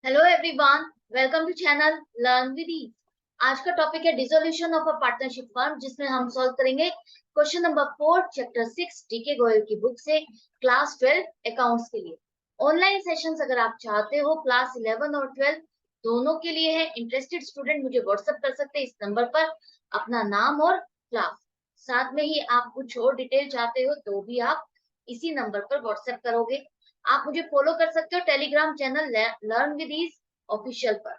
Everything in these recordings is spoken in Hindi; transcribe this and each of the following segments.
Hello everyone, welcome to channel learn with ease. आज का टॉपिक है dissolution of a partnership firm, जिसमें हम सॉल्व करेंगे question number 4 chapter 6 DK Goyal की बुक से क्लास 12 अकाउंट्स के लिए। ऑनलाइन सेशंस अगर आप चाहते हो क्लास 11 और 12 दोनों के लिए है। इंटरेस्टेड स्टूडेंट मुझे व्हाट्सएप कर सकते हैं इस नंबर पर अपना नाम और क्लास। साथ में ही आप कुछ और डिटेल चाहते हो तो भी आप इसी नंबर पर व्हाट्सएप करोगे। आप मुझे फॉलो कर सकते हो Telegram channel learn with ease official पर।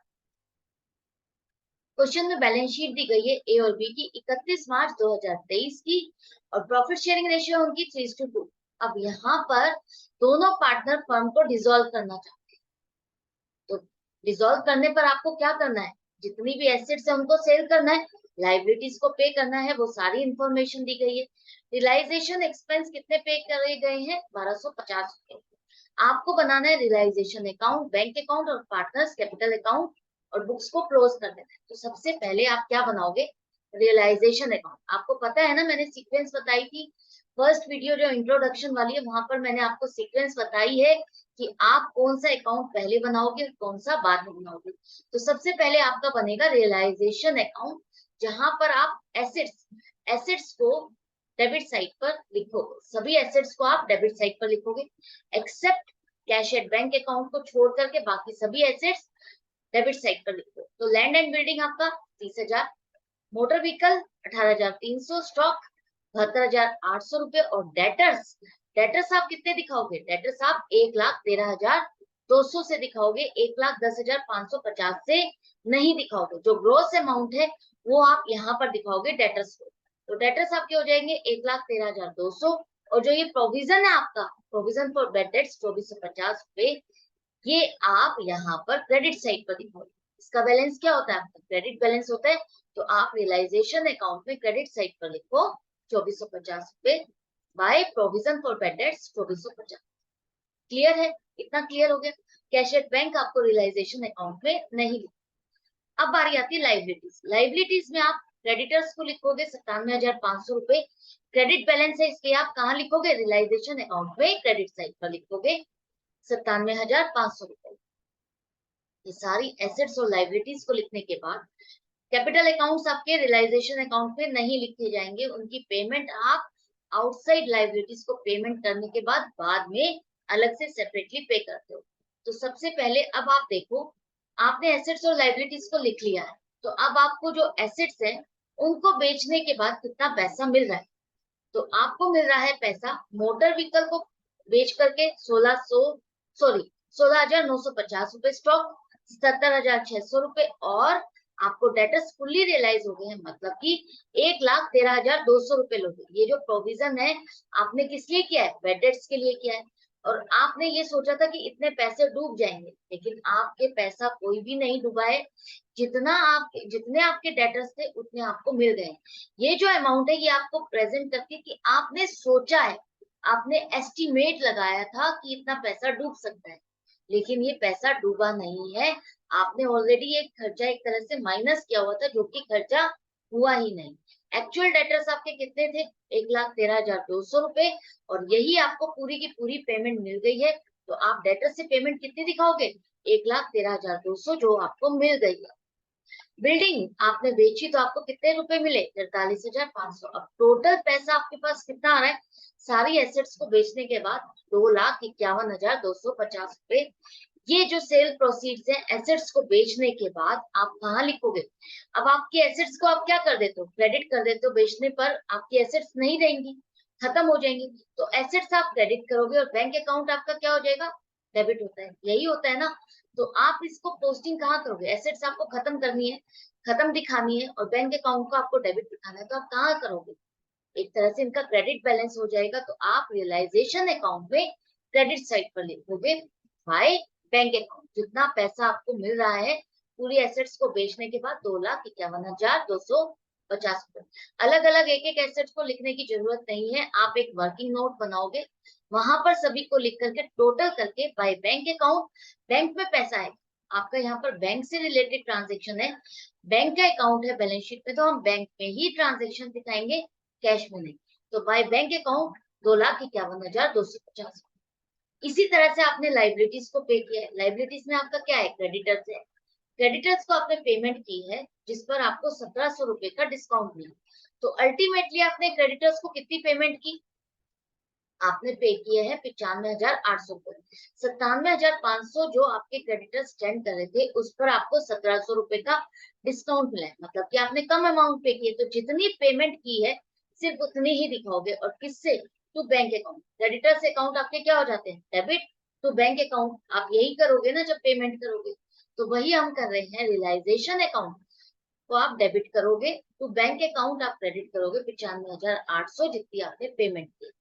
क्वेश्चन में बैलेंस शीट दी गई है ए और बी की 31 मार्च 2023 की, और प्रॉफिट शेयरिंग रेशियो उनकी 3:2। अब यहाँ पर दोनों पार्टनर फर्म को डिसॉल्व करना चाहते हैं। तो डिसॉल्व करने पर आपको क्या करना है, जितनी भी एसेट्स है उनको सेल करना है, लाइबिलिटीज को पे करना है, वो सारी इंफॉर्मेशन दी गई है। रियलाइजेशन एक्सपेंस कितने पे करे गए हैं, 1250 रुपए। आपको बनाना है रियलाइजेशन अकाउंट, बैंक अकाउंट और पार्टनर्स कैपिटल अकाउंट, और बुक्स को क्लोज कर देना है। तो सबसे पहले आप क्या बनाओगे, रियलाइजेशन अकाउंट। आपको पता है ना, मैंने सीक्वेंस बताई थी फर्स्ट वीडियो जो इंट्रोडक्शन वाली है, वहां पर मैंने आपको सीक्वेंस बताई है कि आप कौन सा अकाउंट पहले बनाओगे और कौन सा बाद में बनाओगे। तो सबसे पहले आपका बनेगा रियलाइजेशन अकाउंट, जहां पर आप एसेट्स एसेट्स को डेबिट साइड पर लिखोगे। सभी एसेट्स को आप डेबिट साइड पर लिखोगे, except cash at bank account को छोड़ करके बाकी सभी एसेट्स डेबिट साइड पर लिखो। तो लैंड एंड बिल्डिंग आपका 30,000, मोटर व्हीकल 18,300, स्टॉक 72,800 रुपए, और डेटर्स डेटर्स आप कितने दिखाओगे, डेटर्स आप 1,13,200 से दिखाओगे, 1,10,550 से नहीं दिखाओगे। जो ग्रोस अमाउंट है वो आप यहाँ पर दिखाओगे डेटर्स को। तो डेटर्स आपके हो जाएंगे 1,13,200, और जो ये प्रोविजन है आपका, प्रोविजन फॉर बैड डेट्स 2,450 रुपए, ये आप यहाँ पर क्रेडिट साइड पर दिखाओगे। इसका बैलेंस क्या होता है, आपका क्रेडिट बैलेंस होता है। तो आप रियलाइजेशन अकाउंट में क्रेडिट साइड पर लिखो 2,450 रुपए by provision for bad debts 2,450। Clear है, इतना क्लियर हो गया। कैश एट बैंक आपको रियलाइजेशन अकाउंट में नहीं लिखा। अब बारी आती है लाइबिलिटीज। लाइबिलिटीज में आप क्रेडिटर्स को लिखोगे 97,500 रुपए। क्रेडिट बैलेंस है, इसलिए आप कहाँ लिखोगे, रियलाइजेशन अकाउंट में क्रेडिट साइड पर लिखोगे 97,500 रुपए। ये सारी एसेट्स और लाइबिलिटीज को लिखने के बाद कैपिटल अकाउंट्स आपके रियलाइजेशन अकाउंट में नहीं लिखे जाएंगे। उनकी पेमेंट आप आउटसाइड लाइबिलिटीज को पेमेंट करने के बाद में अलग से सेपरेटली पे करते हो। तो सबसे पहले अब आप देखो, आपने एसेट्स और लाइबिलिटीज को लिख लिया है। तो अब आपको जो एसेट्स है उनको बेचने के बाद कितना पैसा मिल रहा है, तो आपको मिल रहा है पैसा मोटर व्हीकल को बेच करके 16,950 रुपए, स्टॉक 77,600 रुपए, और आपको डेटर्स फुल्ली रियलाइज हो गए हैं, मतलब कि 1,13,200 रुपए लोगे। ये जो प्रोविजन है आपने किस लिए किया है, बेड डेट्स के लिए किया है। और आपने ये सोचा था कि इतने पैसे डूब जाएंगे, लेकिन आपके पैसा कोई भी नहीं डूबा है। जितने आपके डेटर्स थे उतने आपको मिल गए। ये जो अमाउंट है ये आपको प्रेजेंट करती है कि आपने सोचा है, आपने एस्टिमेट लगाया था कि इतना पैसा डूब सकता है, लेकिन ये पैसा डूबा नहीं है। आपने ऑलरेडी एक खर्चा एक तरह से माइनस किया हुआ था, जो कि खर्चा हुआ ही नहीं। एक्चुअल डेटर्स आपके कितने थे, 1,13,200 रुपए, और यही आपको पूरी की पूरी पेमेंट मिल गई है। तो आप डेटर से पेमेंट कितनी दिखाओगे, 1,13,200 जो आपको मिल गई है। बिल्डिंग आपने बेची तो आपको कितने रुपए मिले, 43,500। अब टोटल पैसा आपके पास कितना आ रहा है, सारी एसेट्स को बेचने के बाद 2,51,250 रुपए। ये जो सेल प्रोसीड्स है एसेट्स को बेचने के बाद आप कहाँ लिखोगे। अब आपकी एसेट्स को आप क्या कर देते हो, क्रेडिट कर देते हो। बेचने पर आपकी एसेट्स नहीं रहेंगी, खत्म हो जाएंगी। तो एसेट्स आप क्रेडिट करोगे और बैंक अकाउंट आपका क्या हो जाएगा, डेबिट होता है, यही होता है ना। तो आप इसको पोस्टिंग कहाँ करोगे, एसेट्स आपको खत्म करनी है, खत्म दिखानी है, और बैंक अकाउंट को आपको डेबिट दिखाना है, तो आप कहाँ करोगे, एक तरह से इनका क्रेडिट बैलेंस हो जाएगा। तो आप रियलाइजेशन अकाउंट में क्रेडिट साइड पर लिखोगे बाय बैंक अकाउंट। जितना पैसा आपको मिल रहा है पूरी एसेट्स को बेचने के बाद 2,51,250 रुपए। अलग अलग एक एक एसेट्स को लिखने की जरूरत नहीं है, आप एक वर्किंग नोट बनाओगे, वहां पर सभी को लिख करके टोटल करके बाय बैंक अकाउंट, बैंक में पैसा है आपका, यहाँ पर बैंक से रिलेटेड ट्रांजेक्शन है, बैंक का अकाउंट है बैलेंस शीट में, तो हम बैंक में ही ट्रांजेक्शन दिखाएंगे, कैश में नहीं। तो बाय बैंक अकाउंट 2,51,250। इसी तरह से आपने लाइबिलिटीज को पे किया है। लाइबिलिटीज में आपका क्या है, क्रेडिटर्स है। क्रेडिटर्स को आपने पेमेंट की है जिस पर आपको 1700 रुपए का डिस्काउंट मिला। तो अल्टीमेटली आपने क्रेडिटर्स को कितनी पेमेंट की, आपने पे किए हैं 95,800 रुपए। 97,500 जो आपके क्रेडिटर्स स्टैंड कर रहे थे उस पर आपको 1700 रुपए का डिस्काउंट मिला है, मतलब कि आपने कम अमाउंट पे किए। तो जितनी पेमेंट की है सिर्फ उतनी ही दिखाओगे। और किससे, to bank account. Creditors account आपके क्या हो जाते हैं, डेबिट टू बैंक अकाउंट। आप यही करोगे ना जब पेमेंट करोगे, तो वही हम कर रहे हैं। रियलाइजेशन अकाउंट तो आप डेबिट करोगे, टू बैंक अकाउंट आप क्रेडिट करोगे 95,800 जितनी आपने पेमेंट की।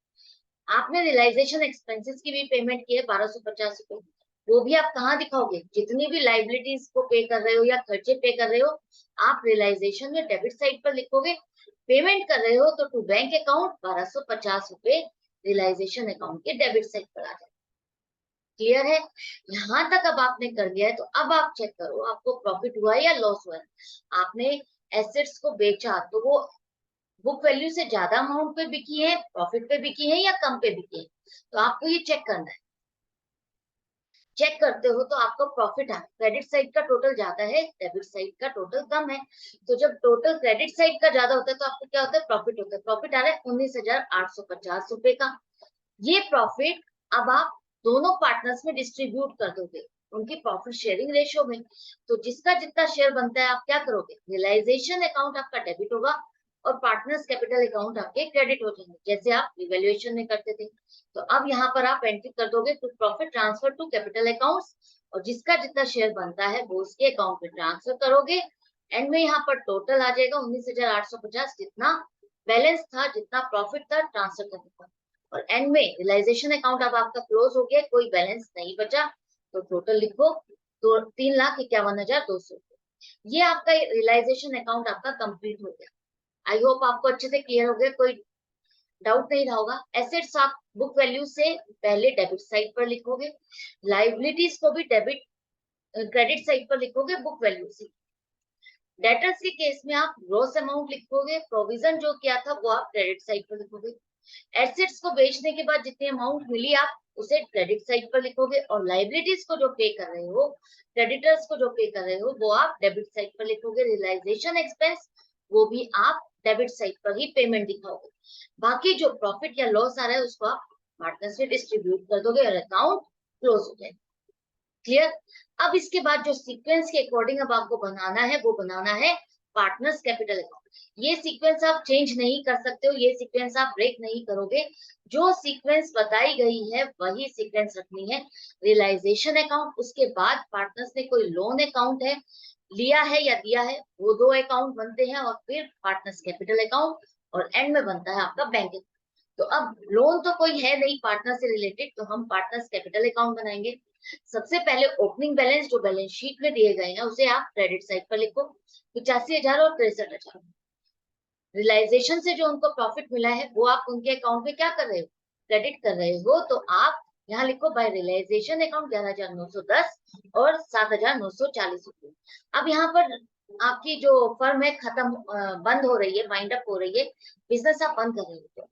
आपने रियलाइजेशन एक्सपेंसेस की भी पेमेंट की है 1250 रुपए। वो भी आप कहाँ दिखाओगे, जितनी भी लाइबिलिटीज को पे कर रहे हो या खर्चे पे कर रहे हो, आप रियलाइजेशन में डेबिट साइड पर लिखोगे। पेमेंट कर रहे हो तो टू बैंक अकाउंट 1250 रुपए रियलाइजेशन अकाउंट के डेबिट साइड पर आ जाए। क्लियर है, यहाँ तक अब आपने कर लिया है। तो अब आप चेक करो आपको प्रॉफिट हुआ है या लॉस हुआ है। आपने एसेट्स को बेचा तो वो बुक वैल्यू से ज्यादा अमाउंट पे बिकी है, प्रॉफिट पे बिकी है या कम पे बिकी है। तो आपको ये चेक करना है। चेक करते हो तो आपको प्रॉफिट आ क्रेडिट साइड का टोटल ज्यादा है, डेबिट साइड का टोटल कम है। तो जब टोटल क्रेडिट साइड का ज्यादा होता है तो आपको क्या होता है, प्रॉफिट होता है। प्रॉफिट आ रहा है 19,850 रुपए का। ये प्रॉफिट अब आप दोनों पार्टनर्स में डिस्ट्रीब्यूट कर दोगे उनकी प्रॉफिट शेयरिंग रेशियो में। तो जिसका जितना शेयर बनता है आप क्या करोगे, रियलाइजेशन अकाउंट आपका डेबिट होगा और पार्टनर्स कैपिटल अकाउंट आपके क्रेडिट हो जाएंगे, जैसे आप रिवैल्यूएशन में करते थे। तो अब यहाँ पर आप एंट्री कर दोगे to profit transfer to capital accounts, और जिसका जितना शेयर बनता है वो उसके अकाउंट में ट्रांसफर करोगे। एंड में यहाँ पर टोटल आ जाएगा 19,850, जितना बैलेंस था जितना प्रॉफिट था ट्रांसफर करने का। और एंड में रियलाइजेशन अकाउंट अब आपका क्लोज हो गया, कोई बैलेंस नहीं बचा। तो टोटल लिखो तो 3,51,200। ये आपका रियलाइजेशन अकाउंट आपका कंप्लीट हो गया। आई होप आपको अच्छे से क्लियर हो गया, कोई डाउट नहीं रहा होगा। एसेट्स आप बुक वैल्यू से पहले डेबिट साइड पर लिखोगे, लाइबिलिटीज को भी डेबिट क्रेडिट साइड पर लिखोगे बुक वैल्यू से। डेटर्स के केस में आप ग्रॉस अमाउंट लिखोगे, प्रोविजन जो किया था वो आप क्रेडिट साइड पर लिखोगे। एसेट्स को बेचने के बाद जितनी अमाउंट मिली आप उसे क्रेडिट साइड पर लिखोगे, और लाइबिलिटीज को जो पे कर रहे हो, क्रेडिटर्स को जो पे कर रहे हो वो आप डेबिट साइड पर लिखोगे। रियलाइजेशन एक्सपेंस वो भी आप डेबिट साइड पर ही पेमेंट दिखाओगे। बाकी जो प्रॉफिट या लॉस आ रहा है उसको आप पार्टनर्स में डिस्ट्रीब्यूट कर दोगे और अकाउंट क्लोज हो जाएगा। क्लियर। अब इसके बाद जो सीक्वेंस के अकॉर्डिंग अब आपको बनाना है वो बनाना है पार्टनर्स कैपिटल अकाउंट। ये सीक्वेंस आप चेंज नहीं कर सकते हो, ये सीक्वेंस आप ब्रेक नहीं करोगे। जो सीक्वेंस बताई गई है वही सीक्वेंस रखनी है। रियलाइजेशन अकाउंट, उसके बाद पार्टनर्स ने कोई लोन अकाउंट है लिया है या दिया है, वो दो अकाउंट बनते हैं, और फिर पार्टनर्स कैपिटल अकाउंट, और एंड में बनता है आपका बैंक अकाउंट। तो अब लोन तो कोई है नहीं पार्टनर से रिलेटेड, तो हम पार्टनर्स कैपिटल अकाउंट बनाएंगे। सबसे पहले ओपनिंग बैलेंस जो बैलेंस शीट में दिए गए हैं उसे आप क्रेडिट साइड पर लिखो, 85,000 और 63,000। रियलाइजेशन से जो उनको प्रॉफिट मिला है वो आप उनके अकाउंट में क्या कर रहे हो, क्रेडिट कर रहे हो। तो आप यहाँ लिखो बाय रियलाइजेशन अकाउंट 11,910 और 7,940 रुपये। अब यहाँ पर आपकी जो फर्म है बंद हो रही है, वाइंड अप हो रही है, बिजनेस आप बंद कर रहे हो।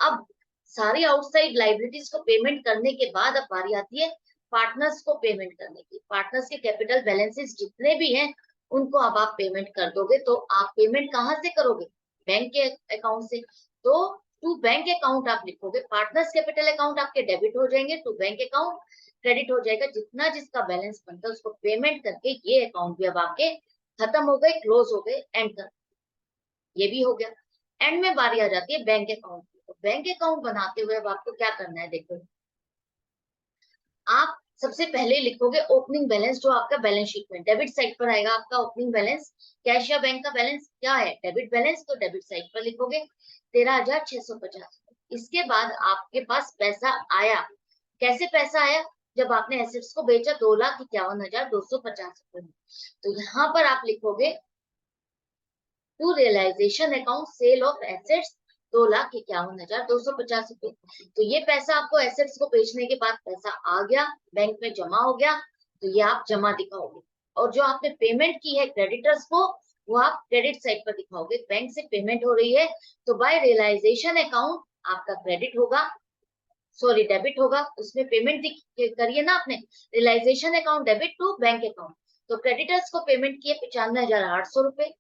अब सारी आउटसाइड लाइबिलिटीज को पेमेंट करने के बाद अब बारी आती है पार्टनर्स को पेमेंट करने की। पार्टनर्स के कैपिटल बैलेंसेस जितने भी हैं उनको अब आप पेमेंट कर दोगे। तो आप पेमेंट कहाँ से करोगे, बैंक के अकाउंट से। तो टू बैंक अकाउंट आप लिखोगे, पार्टनर्स कैपिटल अकाउंट आपके डेबिट हो जाएंगे, टू बैंक अकाउंट क्रेडिट हो जाएगा। जितना जिसका बैलेंस बनता है उसको पेमेंट करके ये अकाउंट भी अब आपके खत्म हो गए, क्लोज हो गए, एंड कर, ये भी हो गया। एंड में बारी आ जाती है बैंक अकाउंट। तो बैंक अकाउंट बनाते हुए अब आपको क्या करना है, देखो आप सबसे पहले लिखोगे ओपनिंग बैलेंस जो आपका बैलेंस शीट में डेबिट साइड पर आएगा। आपका ओपनिंग बैलेंस कैश या बैंक का बैलेंस क्या है, डेबिट बैलेंस, तो डेबिट साइड पर लिखोगे 13,650। इसके बाद आपके पास पैसा आया, कैसे पैसा आया, जब आपने एसेट्स को बेचा 2,51,250 रुपए में। तो यहाँ पर आप लिखोगे to realisation account sale of assets 2,51,250 रुपए। तो ये पैसा आपको एसेट्स को बेचने के बाद पैसा आ गया, बैंक में जमा हो गया, तो ये आप जमा दिखाओगे। और जो आपने पेमेंट की है क्रेडिटर्स को वो आप क्रेडिट साइड पर दिखाओगे। बैंक से पेमेंट हो रही है तो बाय रियलाइजेशन अकाउंट आपका क्रेडिट होगा, सॉरी डेबिट होगा, उसमें पेमेंट करिए ना आपने, realisation account debit to bank account. तो क्रेडिटर्स को पेमेंट किए 95,800 रुपए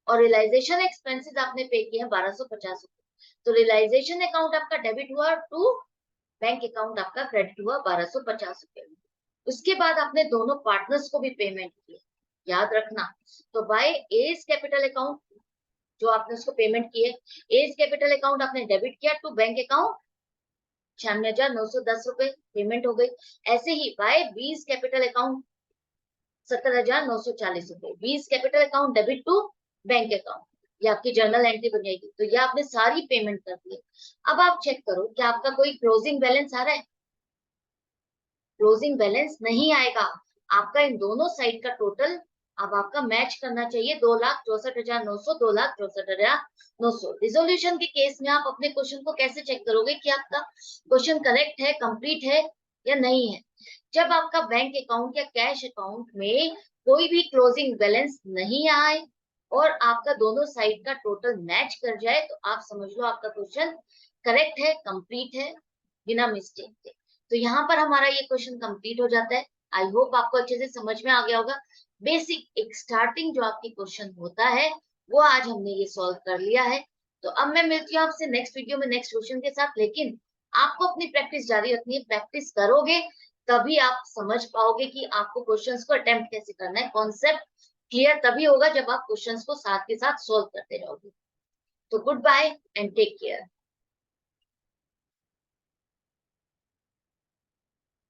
और रियलाइजेशन एक्सपेंसेस आपने पे किए हैं 1250 रुपए। तो रियलाइजेशन अकाउंट आपका डेबिट हुआ टू बैंक अकाउंट आपका क्रेडिट हुआ 1250 रुपए। उसके बाद आपने दोनों पार्टनर्स को भी पेमेंट किए, याद रखना। तो बाय एज कैपिटल अकाउंट जो आपने उसको पेमेंट किए, एज कैपिटल अकाउंट आपने डेबिट किया टू बैंक अकाउंट 96,910 रुपए पेमेंट हो गई। ऐसे ही बाय बीस कैपिटल अकाउंट 70,940 रुपए, बीस capital account debit to bank account, ये आपकी जर्नल एंट्री बन जाएगी। तो ये आपने सारी पेमेंट कर दी। अब आप चेक करो कि आपका कोई क्लोजिंग बैलेंस आ रहा है। क्लोजिंग बैलेंस नहीं आएगा, आपका इन दोनों साइड का टोटल अब आपका मैच करना चाहिए, 2,64,900, 2,64,900। रिजोल्यूशन के केस में आप अपने क्वेश्चन को कैसे चेक करोगे कि आपका क्वेश्चन करेक्ट है, कंप्लीट है या नहीं है? जब आपका बैंक अकाउंट या कैश अकाउंट में कोई भी क्लोजिंग बैलेंस नहीं आए और आपका दोनों साइड का टोटल मैच कर जाए, तो आप समझ लो आपका क्वेश्चन करेक्ट है, कंप्लीट है, बिना मिस्टेक के। तो यहाँ पर हमारा ये क्वेश्चन कंप्लीट हो जाता है। आई होप आपको अच्छे से समझ में आ गया होगा। बेसिक एक स्टार्टिंग जो आपकी क्वेश्चन होता है वो आज हमने ये सॉल्व कर लिया है। तो अब मैं मिलती हूँ आपसे नेक्स्ट वीडियो में नेक्स्ट क्वेश्चन के साथ। लेकिन आपको अपनी प्रैक्टिस जारी रखनी है, प्रैक्टिस करोगे तभी आप समझ पाओगे कि आपको क्वेश्चंस को अटेम्प्ट कैसे करना है। कॉन्सेप्ट क्लियर तभी होगा जब आप क्वेश्चंस को साथ के साथ सॉल्व करते रहोगे। तो good bye and take care.